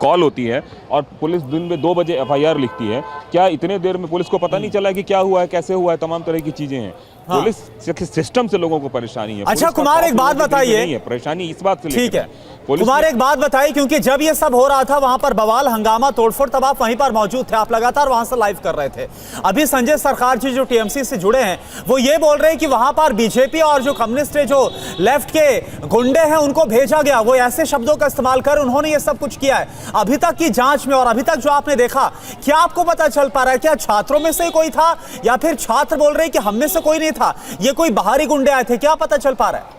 कॉल होती है और पुलिस दिन में 2 बजे FIR लिखती है। क्या इतने देर में पुलिस को पता नहीं चला कि क्या हुआ है, कैसे हुआ है? तमाम तरह की चीजें हैं। हाँ। पुलिस सिस्टम से लोगों को परेशानी है। अच्छा कुमार एक बात बताइए, परेशानी इस बात से ठीक है कुमार एक बात बताइए, क्योंकि जब ये सब हो रहा था वहां पर बवाल हंगामा तोड़फोड़, तब आप वहीं पर मौजूद थे, आप लगातार वहां से लाइव कर रहे थे। अभी संजय सरकार जी जो टीएमसी से जुड़े हैं वो ये बोल रहे हैं कि वहां पर बीजेपी और जो कम्युनिस्ट जो लेफ्ट के गुंडे हैं उनको भेजा गया, वो ऐसे शब्दों का इस्तेमाल कर उन्होंने ये सब कुछ किया है। अभी तक की जांच में और अभी तक जो आपने देखा, क्या आपको पता चल पा रहा है क्या छात्रों में से कोई था या फिर छात्र बोल रहे हैं कि हम में से कोई नहीं था, ये कोई बाहरी गुंडे आए थे? क्या पता चल पा रहा है?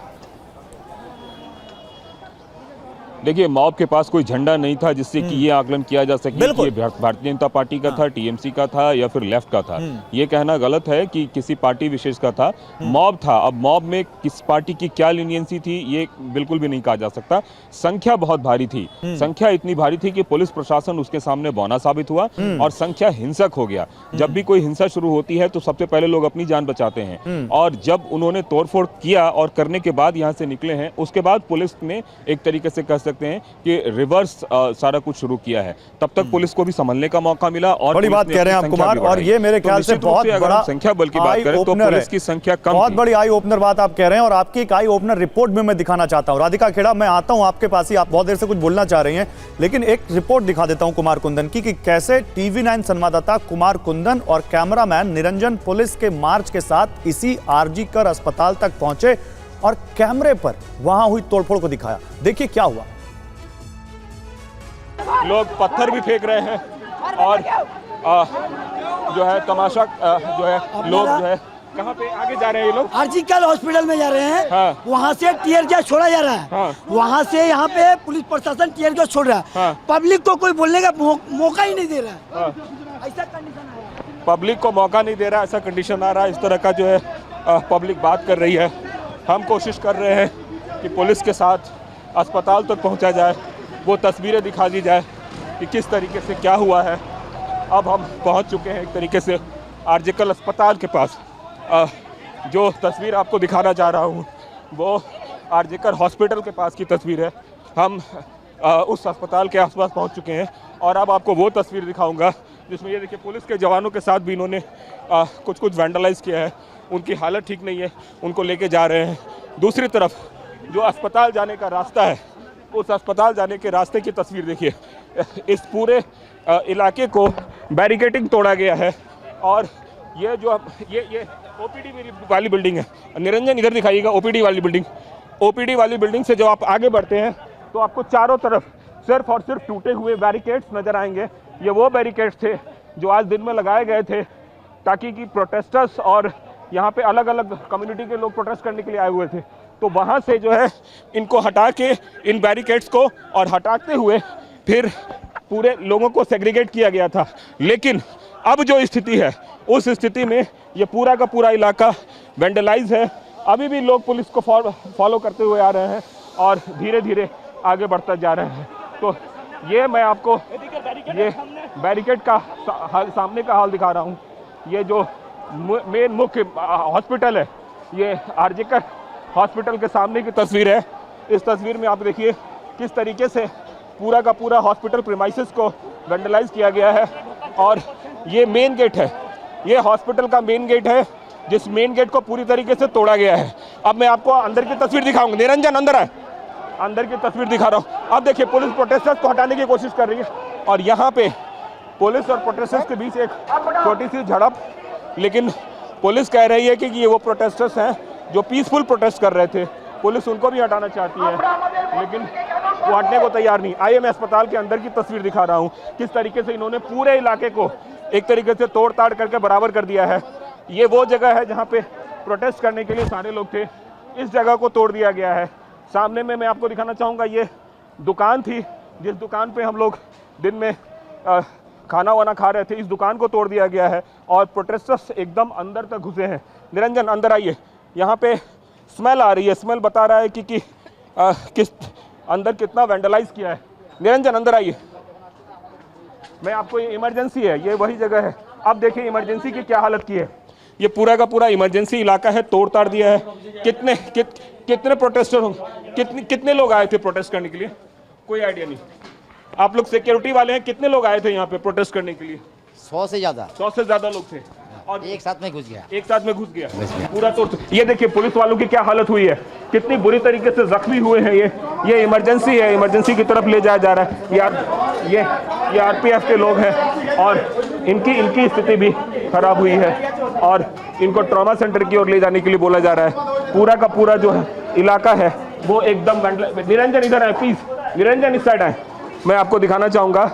देखिए, मॉब के पास कोई झंडा नहीं था जिससे कि ये आकलन किया जा सके कि ये भारतीय जनता पार्टी का था, टीएमसी का था या फिर लेफ्ट का था। ये कहना गलत है कि किसी पार्टी विशेष का था। मॉब था। अब मॉब में किस पार्टी की क्या लीनियंसी थी ये बिल्कुल भी नहीं कहा जा सकता। संख्या बहुत भारी थी, संख्या इतनी भारी थी कि पुलिस प्रशासन उसके सामने बौना साबित हुआ और संख्या हिंसक हो गया। जब भी कोई हिंसा शुरू होती है तो सबसे पहले लोग अपनी जान बचाते हैं, और जब उन्होंने तोड़फोड़ किया और करने के बाद यहाँ से निकले हैं, उसके बाद पुलिस ने एक तरीके से कह सकते हैं कि रिवर्स सारा कुछ शुरू किया है। तब तक पुलिस को भी संभलने का मौका मिला और बड़ी बात कह रहे हैं आप कुमार, और ये मेरे ख्याल से बहुत बड़ा संख्या बल की बात करें तो पुलिस की संख्या कम, बहुत बड़ी आई ओपनर बात आप कह रहे हैं। और आपकी एक आई ओपनर रिपोर्ट में मैं दिखाना चाहता हूं। राधिका खेड़ा, मैं आता हूं आपके पास ही, आप बहुत देर से कुछ बोलना चाह रही हैं, लेकिन एक रिपोर्ट दिखा देता हूं कुमार कुंदन की कि कैसे TV9 संवाददाता कुमार कुंदन और कैमरामैन निरंजन पुलिस के मार्च के साथ इसी RG कर अस्पताल तक पहुंचे और कैमरे पर वहां हुई तोड़फोड़ को दिखाया। देखिए क्या हुआ। लोग पत्थर भी फेंक रहे हैं और जो है तमाशा जो है लोग जो है कहाँ पे आगे जा रहे हैं ये लोग? आर्जिकल हॉस्पिटल में जा रहे हैं। हाँ। वहाँ से टीयर गैस छोड़ा जा रहा है। हाँ। वहाँ से यहाँ पे पुलिस प्रशासन टीयर गैस छोड़ रहा है। हाँ। पब्लिक को कोई बोलने का मौका ही नहीं दे रहा है। हाँ। ऐसा कंडीशन है, पब्लिक को मौका नहीं दे रहा, ऐसा कंडीशन आ रहा है। इस तरह का जो है पब्लिक बात कर रही है। हम कोशिश कर रहे हैं कि पुलिस के साथ अस्पताल तक पहुँचा जाए, वो तस्वीरें दिखा दी जाए कि किस तरीके से क्या हुआ है। अब हम पहुंच चुके हैं एक तरीके से आर्जिकल अस्पताल के पास। जो तस्वीर आपको दिखाना चाह रहा हूं वो आर्जिकल हॉस्पिटल के पास की तस्वीर है। हम उस अस्पताल के आसपास पहुंच चुके हैं और अब आपको वो तस्वीर दिखाऊंगा जिसमें ये देखिए पुलिस के जवानों के साथ भी इन्होंने कुछ वैंडलाइज किया है। उनकी हालत ठीक नहीं है, उनको लेके जा रहे हैं। दूसरी तरफ जो अस्पताल जाने का रास्ता है, उस अस्पताल जाने के रास्ते की तस्वीर देखिए। इस पूरे इलाके को बैरिकेडिंग तोड़ा गया है और ये जो ये OPD वाली बिल्डिंग है। निरंजन इधर दिखाइएगा, OPD वाली बिल्डिंग। OPD वाली बिल्डिंग से जब आप आगे बढ़ते हैं तो आपको चारों तरफ सिर्फ और सिर्फ टूटे हुए बैरिकेड्स नज़र आएंगे। ये वो बैरिकेड्स थे जो आज दिन में लगाए गए थे ताकि कि प्रोटेस्टर्स और यहाँ पे अलग अलग कम्युनिटी के लोग प्रोटेस्ट करने के लिए आए हुए थे, तो वहाँ से जो है इनको हटा के इन बैरिकेड्स को और हटाते हुए फिर पूरे लोगों को सेग्रीगेट किया गया था। लेकिन अब जो स्थिति है उस स्थिति में ये पूरा का पूरा इलाका वेंडलाइज है। अभी भी लोग पुलिस को फॉलो करते हुए आ रहे हैं और धीरे धीरे आगे बढ़ते जा रहे हैं। तो ये मैं आपको ये बैरिकेड का सामने का हाल दिखा रहा हूँ। ये जो मेन मुख्य हॉस्पिटल है, ये आरजीकर हॉस्पिटल के सामने की तस्वीर है। इस तस्वीर में आप देखिए किस तरीके से पूरा का पूरा हॉस्पिटल प्रीमाइसेस को वेंडलाइज किया गया है। और ये मेन गेट है, ये हॉस्पिटल का मेन गेट है, जिस मेन गेट को पूरी तरीके से तोड़ा गया है। अब मैं आपको अंदर की तस्वीर दिखाऊंगा। निरंजन अंदर आए, अंदर की तस्वीर दिखा रहा हूँ। अब देखिए पुलिस प्रोटेस्टर्स को हटाने की कोशिश कर रही है और यहाँ पे पुलिस और प्रोटेस्टर्स के बीच एक छोटी सी झड़प। लेकिन पुलिस कह रही है कि ये वो प्रोटेस्टर्स हैं जो पीसफुल प्रोटेस्ट कर रहे थे। पुलिस उनको भी हटाना चाहती है लेकिन वो हटने को तैयार नहीं। आइए मैं अस्पताल के अंदर की तस्वीर दिखा रहा हूँ किस तरीके से इन्होंने पूरे इलाके को एक तरीके से तोड़ ताड़ करके बराबर कर दिया है। ये वो जगह है जहाँ पे प्रोटेस्ट करने के लिए सारे लोग थे। इस जगह को तोड़ दिया गया है। सामने में मैं आपको दिखाना चाहूँगा, ये दुकान थी जिस दुकान पे हम लोग दिन में खाना वाना खा रहे थे। इस दुकान को तोड़ दिया गया है और प्रोटेस्टर्स एकदम अंदर तक घुसे हैं। निरंजन अंदर आइए, यहाँ पे स्मेल आ रही है। स्मेल बता रहा है कि किस अंदर कितना वेंडलाइज किया है। निरंजन अंदर आइए, मैं आपको, ये इमरजेंसी है, ये वही जगह है। अब देखिए इमरजेंसी की क्या हालत की है। ये पूरा का पूरा इमरजेंसी इलाका है, तोड़ ताड़ दिया है। कितने प्रोटेस्टर होंगे, कितने लोग आए थे प्रोटेस्ट करने के लिए? कोई आइडिया नहीं। आप लोग सिक्योरिटी वाले हैं, कितने लोग आए थे यहाँ पे प्रोटेस्ट करने के लिए? 100 से ज्यादा। 100 से ज्यादा लोग थे और एक साथ में घुस गया। एक साथ में घुस गया पूरा। तो ये देखिए पुलिस वालों की क्या हालत हुई है, कितनी बुरी तरीके से जख्मी हुए हैं। ये इमरजेंसी है, इमरजेंसी की तरफ ले जाया जा रहा है। ये आरपीएफ के लोग हैं और इनकी स्थिति भी खराब हुई है और इनको ट्रॉमा सेंटर की ओर ले जाने के लिए बोला जा रहा है। पूरा का पूरा जो है इलाका है वो एकदम। निरंजन इधर है प्लीज, निरंजन इस साइड आए। मैं आपको दिखाना चाहूँगा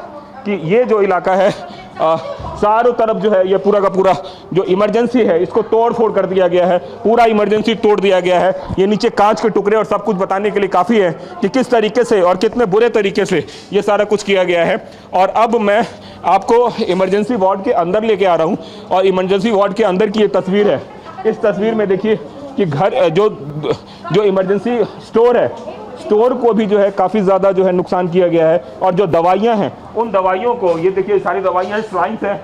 कि ये जो इलाका है चारों तरफ जो है ये पूरा का पूरा जो इमरजेंसी है इसको तोड़ फोड़ कर दिया गया है। पूरा इमरजेंसी तोड़ दिया गया है। ये नीचे कांच के टुकड़े और सब कुछ बताने के लिए काफ़ी है कि किस तरीके से और कितने बुरे तरीके से ये सारा कुछ किया गया है। और अब मैं आपको इमरजेंसी वार्ड के अंदर लेके आ रहा हूँ और इमरजेंसी वार्ड के अंदर की ये तस्वीर है। इस तस्वीर में देखिए कि घर जो इमरजेंसी स्टोर है, स्टोर को भी जो है काफ़ी ज़्यादा जो है नुकसान किया गया है। और जो दवाइयाँ हैं उन दवाइयों को, ये देखिए सारी दवाइयाँ स्लाइन्स हैं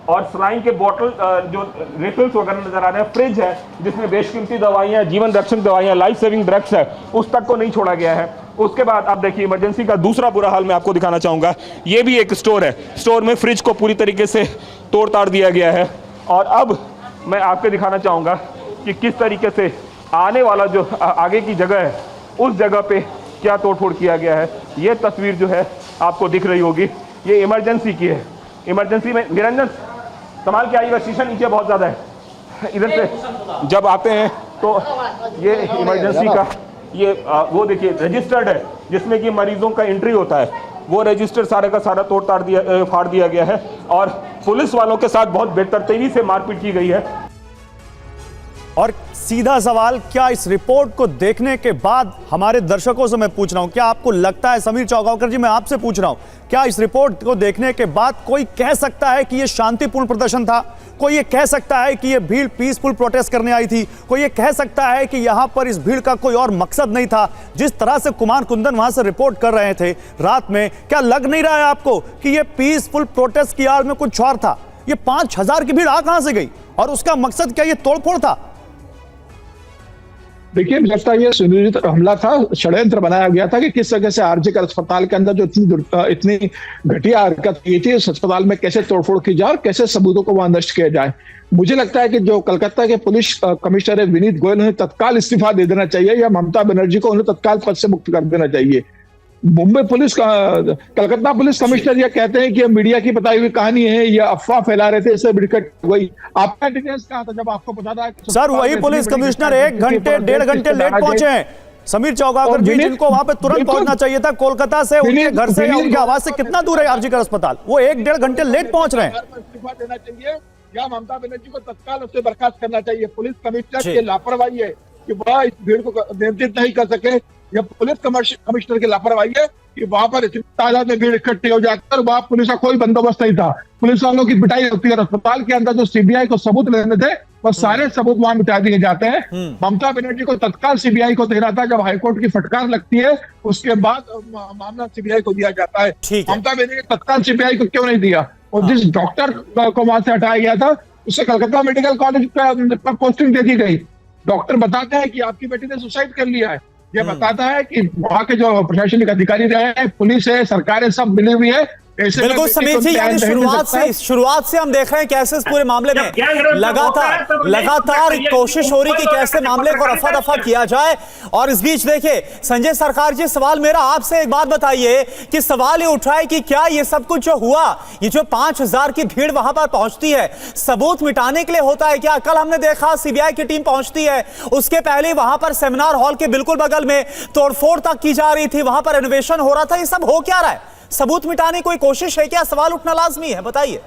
और स्लाइन के बोतल जो रिफिल्स वगैरह नजर आ रहे हैं। फ्रिज है जिसमें बेशकीमती दवाइयाँ, जीवन रक्षक दवाइयाँ, लाइफ सेविंग ड्रग्स है, उस तक को नहीं छोड़ा गया है। उसके बाद आप देखिए इमरजेंसी का दूसरा बुरा हाल मैं आपको दिखाना चाहूँगा। ये भी एक स्टोर है, स्टोर में फ्रिज को पूरी तरीके से तोड़ ताड़ दिया गया है। और अब मैं आपको दिखाना चाहूँगा कि किस तरीके से आने वाला जो आगे की जगह है उस जगह पे क्या तोड़फोड़ किया गया है। ये तस्वीर जो है आपको दिख रही होगी, ये इमरजेंसी की है। इमरजेंसी में निरंजन संभाल के आइएगा, शीशा नीचे बहुत ज़्यादा है। इधर से जब आते हैं तो ये इमरजेंसी का ये वो देखिए रजिस्टर्ड है जिसमें कि मरीजों का एंट्री होता है। वो रजिस्टर सारे का सारा तोड़ ताड़ दिया, फाड़ दिया गया है और पुलिस वालों के साथ बहुत बेतरतीबी से मारपीट की गई है। और सीधा सवाल, क्या इस रिपोर्ट को देखने के बाद, हमारे दर्शकों से मैं पूछ रहा हूं, क्या आपको लगता है, समीर चौगावकर जी मैं आपसे पूछ रहा हूं, क्या इस रिपोर्ट को देखने के बाद कोई कह सकता है कि यह शांतिपूर्ण प्रदर्शन था? कोई ये कह सकता है कि यह भीड़ पीसफुल प्रोटेस्ट करने आई थी? कोई ये कह सकता है कि यहां पर इस भीड़ का कोई और मकसद नहीं था? जिस तरह से कुमार कुंदन वहां से रिपोर्ट कर रहे थे रात में, क्या लग नहीं रहा है आपको कि यह पीसफुल प्रोटेस्ट की आड़ में कुछ और था? ये 5000 की भीड़ आ कहां से गई और उसका मकसद क्या ये तोड़फोड़ था? देखिए, मुझे लगता है ये सुनियोजित हमला था, षड्यंत्र बनाया गया था कि किस तरह से आरजीकर अस्पताल के अंदर जो इतनी घटिया हरकत की थी, उस अस्पताल में कैसे तोड़फोड़ की जाए और कैसे सबूतों को वहां नष्ट किया जाए। मुझे लगता है कि जो कलकत्ता के पुलिस कमिश्नर है विनीत गोयल, उन्हें तत्काल इस्तीफा दे देना चाहिए या ममता बनर्जी को उन्हें तत्काल पद से मुक्त कर देना चाहिए। मुंबई पुलिस का कलकत्ता पुलिस कमिश्नर ये कहते हैं कि ये मीडिया की बताई हुई कहानी है, ये अफवाह फैला रहे थे, इससे बिड़कट हुई। आपका डिटेल्स कहा था जब आपको पता था? सर, वही पुलिस कमिश्नर 1 घंटे 1.5 घंटे लेट पहुंचे हैं। समीर चौगावकर जी, जिनको वहां पे तुरंत पहुंचना चाहिए था, कोलकाता से, उनके घर से या उनके आवास से कितना दूर है आरजीकर अस्पताल, वो 1-1.5 घंटे लेट पहुंच रहे हैं। इस्तीफा देना चाहिए या ममता बनर्जी को तत्काल उससे बर्खास्त करना चाहिए। पुलिस कमिश्नर की लापरवाही है कि वह इस भीड़ को नियंत्रित नहीं कर सके। यह पुलिस कमिश्नर की लापरवाही है कि वहां पर इतनी तादाद में भीड़ इकट्ठी हो जाती है और वहां पुलिस का कोई बंदोबस्त नहीं था। पुलिस वालों की पिटाई होती है। अस्पताल के अंदर जो सीबीआई को सबूत लेने थे वो सारे सबूत वहां मिटा दिए जाते हैं। ममता बनर्जी को तत्काल सीबीआई को देना था। जब हाईकोर्ट की फटकार लगती है उसके बाद मामला सीबीआई को दिया जाता है। ममता बनर्जी तत्काल सीबीआई को क्यों नहीं दिया? और जिस डॉक्टर को वहां से हटाया गया था उसे कलकत्ता मेडिकल कॉलेज पर पोस्टिंग दे दी गई। डॉक्टर बताते हैं कि आपकी बेटी ने सुसाइड कर लिया है। यह बताता है कि वहां के जो प्रशासनिक अधिकारी रहे हैं, पुलिस है, सरकारें सब मिली हुई है। बिल्कुल समीर जी, यानी शुरुआत से हम देख रहे हैं कैसे इस पूरे मामले में लगातार कोशिश हो रही कि कैसे मामले को रफा दफा किया जाए। और इस बीच देखिए संजय सरकार जी, सवाल मेरा आपसे एक बात बताइए कि सवाल ये उठा है कि क्या ये सब कुछ जो हुआ, ये जो 5000 की भीड़ वहां पर पहुंचती है, सबूत मिटाने के लिए होता है क्या? कल हमने देखा सीबीआई की टीम पहुंचती है, उसके पहले वहां पर सेमिनार हॉल के बिल्कुल बगल में तोड़फोड़ तक की जा रही थी, वहां पर रिनोवेशन हो रहा था। ये सब हो क्या रहा है? सबूत मिटाने की कोई कोशिश है क्या? सवाल उठना लाजमी है, बताइए।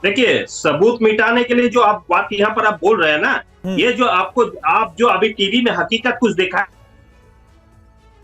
देखिए, सबूत मिटाने के लिए जो आप बात यहाँ पर आप बोल रहे हैं ना, ये जो आप जो अभी टीवी में हकीकत कुछ देखा है,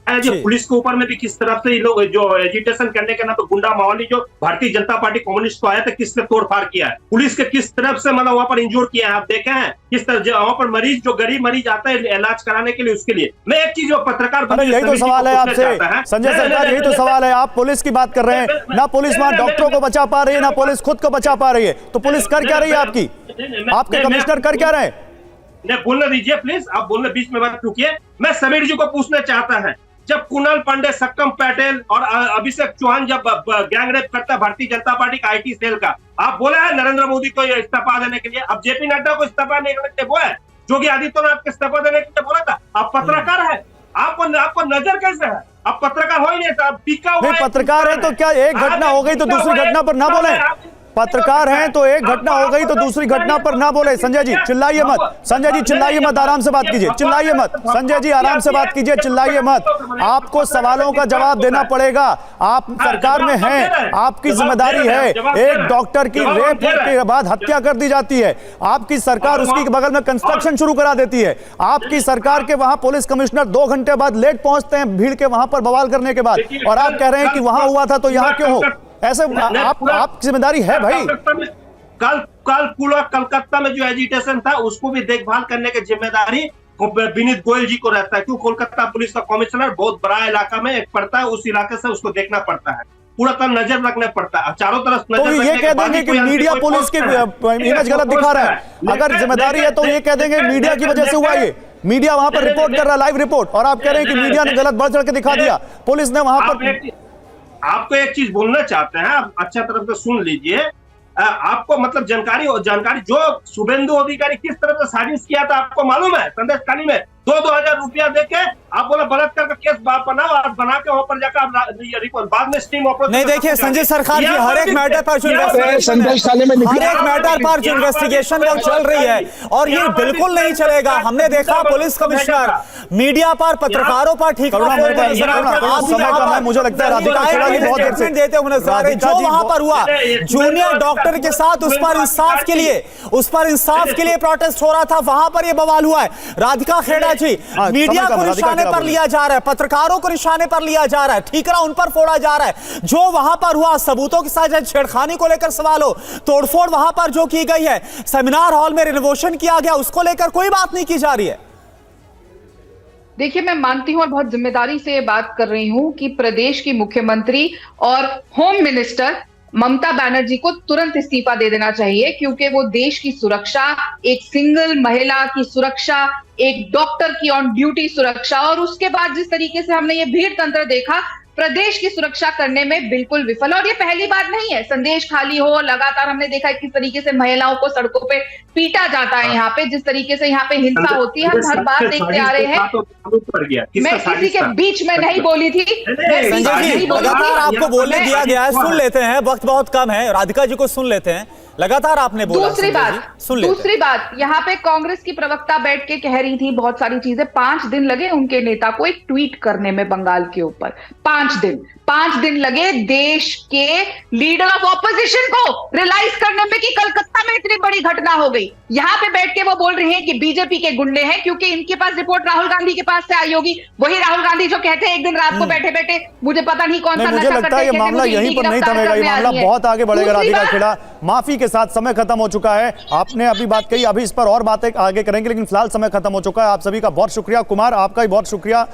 जो पुलिस के ऊपर में भी किस तरफ से ये लोग जो एजिटेशन करने के नाम पर गुंडा माहौली जो भारतीय जनता पार्टी कम्युनिस्ट को आया था, किसने तोड़फाड़ किया है, पुलिस के किस तरफ से मतलब वहां पर इंजोर किया है, आप देखे हैं किस तरह वहां पर मरीज जो गरीब मरीज आता है इलाज कराने के लिए, उसके लिए मैं एक चीज जो पत्रकार यही तो सवाल है आपसे संजय सरकार, यही तो सवाल है। आप पुलिस की बात कर रहे हैं ना, पुलिस वहां डॉक्टरों को बचा पा रही है ना पुलिस खुद को बचा पा रही है, तो पुलिस कर क्या रही है आपकी? आपके कमिश्नर कर क्या रहे? बोलने दीजिए प्लीज, आप बोलने बीच में बात रुकिए। मैं समीर जी को पूछना चाहता है, जब कुणाल पांडे, सक्कम पटेल और अभिषेक चौहान जब गैंगरेप करता है भारतीय जनता पार्टी का आईटी सेल का, आप बोला है नरेंद्र मोदी को इस्तीफा देने के लिए, अब जेपी नड्डा को इस्तीफा देने के लिए बोला है, योगी आदित्यनाथ को इस्तीफा देने के लिए बोला था। आप पत्रकार है, आपको नजर कैसे है? आप पत्रकार हो ही नहीं, आप टीका हुआ है। पत्रकार है तो क्या एक घटना हो गई तो दूसरी घटना पर ना बोले? पत्रकार हैं तो एक घटना हो गई तो दूसरी घटना पर ना बोले। संजय जी चिल्लाइए मत, संजय जी चिल्लाइए मत, आराम से बात कीजिए, चिल्लाइए मत संजय जी, आराम से बात कीजिए, चिल्लाइए मत। आपको सवालों का जवाब देना पड़ेगा, आप सरकार में हैं, आपकी जिम्मेदारी है। एक डॉक्टर की रेप के बाद हत्या कर दी जाती है, आपकी सरकार उसकी बगल में कंस्ट्रक्शन शुरू करा देती है, आपकी सरकार के वहां पुलिस कमिश्नर 2 घंटे बाद लेट पहुंचते हैं भीड़ के वहां पर बवाल करने के बाद, और आप कह रहे हैं कि वहां हुआ था तो यहां क्यों हो? ऐसे आप जिम्मेदारी है भाई। कल पूरा कलकत्ता में जो एजिटेशन था उसको भी देखभाल करने की जिम्मेदारी विनीत गोयल जी को रहता है, क्यों? कोलकाता पुलिस का कमिश्नर बहुत बड़ा इलाका में एक पड़ता है, उस इलाके से उसको देखना पड़ता है, पूरा तरह नजर रखना पड़ता है, चारों तरफ नजर। तो ये कह देंगे कि मीडिया पुलिस की इमेज गलत दिखा रहा है, अगर जिम्मेदारी है तो ये कह देंगे मीडिया की वजह से हुआ ये, मीडिया वहां पर रिपोर्ट कर रहा है, लाइव रिपोर्ट, और आप कह रहे हैं कि मीडिया ने गलत बढ़ चढ़ के दिखा दिया, पुलिस ने वहां पर। आपको एक चीज बोलना चाहते हैं, आप अच्छा तरफ से सुन लीजिए। आपको मतलब जानकारी जो शुभेंदु अधिकारी किस तरह से साजिश किया था आपको मालूम है? संदेशखाली में 2-2 रुपया देके आप बोला बलात्कार का केस बनाओ और बना के वहां पर जाकर बाद में स्टीम ऑपरेशन। नहीं देखिए संजय सरकार जी, हर एक मैटर पर जो इन्वेस्टिगेशन चल रही है और ये बिल्कुल नहीं चलेगा। हमने देखा पुलिस कमिश्नर मीडिया पर, पत्रकारों पर ठीक मुझे लगता है देते हुए नजर आ रहे। जो वहां पर हुआ जूनियर डॉक्टर के साथ, उस पर इंसाफ के लिए प्रोटेस्ट हो रहा था, वहां पर ये बवाल हुआ है। राधिका खेड़ा जी, मीडिया को निशाने पर लिया जा रहा है, पत्रकारों को निशाने पर लिया जा रहा है, ठीकरा उन पर फोड़ा जा रहा है। जो वहां पर हुआ सबूतों के साथ छेड़खानी को लेकर सवाल हो, तोड़फोड़ वहां पर जो की गई है, सेमिनार हॉल में रिनोवेशन किया गया, उसको लेकर कोई बात नहीं की जा रही है। देखिए मैं मानती हूं और बहुत जिम्मेदारी से बात कर रही हूं कि प्रदेश की मुख्यमंत्री और होम मिनिस्टर ममता बनर्जी को तुरंत इस्तीफा दे देना चाहिए, क्योंकि वो देश की सुरक्षा, एक सिंगल महिला की सुरक्षा, एक डॉक्टर की ऑन ड्यूटी सुरक्षा, और उसके बाद जिस तरीके से हमने ये भीड़ तंत्र देखा, प्रदेश की सुरक्षा करने में बिल्कुल विफल। और ये पहली बात नहीं है, संदेश खाली हो, लगातार हमने देखा है किस तरीके से महिलाओं को सड़कों पे पीटा जाता है, यहाँ पे जिस तरीके से यहाँ पे हिंसा होती है, हम हर बार देखते आ रहे हैं। मैं किसी के बीच में नहीं बोली थी, संजय जी लगातार आपको बोलने दिया गया है, सुन लेते हैं, वक्त बहुत कम है, राधिका जी को सुन लेते हैं। लगातार आपने बोला। दूसरी संजय जी, बात, सुन लेते हैं। दूसरी बात, यहाँ पे कांग्रेस की प्रवक्ता बैठ के कह रही थी बहुत सारी चीजें। 5 दिन लगे उनके नेता को एक ट्वीट करने में बंगाल के ऊपर। 5 दिन लगे देश के लीडर ऑफ ऑपोजिशन को रियलाइज करने में कि कलकत्ता में इतनी बड़ी घटना हो गई। यहाँ पे बैठ के वो बोल रहे हैं कि बीजेपी के गुंडे हैं, क्योंकि इनके पास रिपोर्ट राहुल गांधी के पास से आई होगी। वही राहुल गांधी जो कहते हैं एक दिन रात को बैठे बैठे मुझे पता नहीं कौन सा मुझे नशा लगता है ये करते हैं, मामला मुझे यहीं इनकी पर नहीं गिरफ्तार थमेगा, ये करने आ मामला रही है। बहुत आगे बढ़ेगा। दूसरी राधिका बात- खेड़ा, माफी के साथ समय खत्म हो चुका है। आपने अभी बात कही, अभी इस पर और बातें आगे करेंगे, लेकिन फिलहाल समय खत्म हो चुका है। आप सभी का बहुत शुक्रिया। कुमार, आपका भी बहुत शुक्रिया।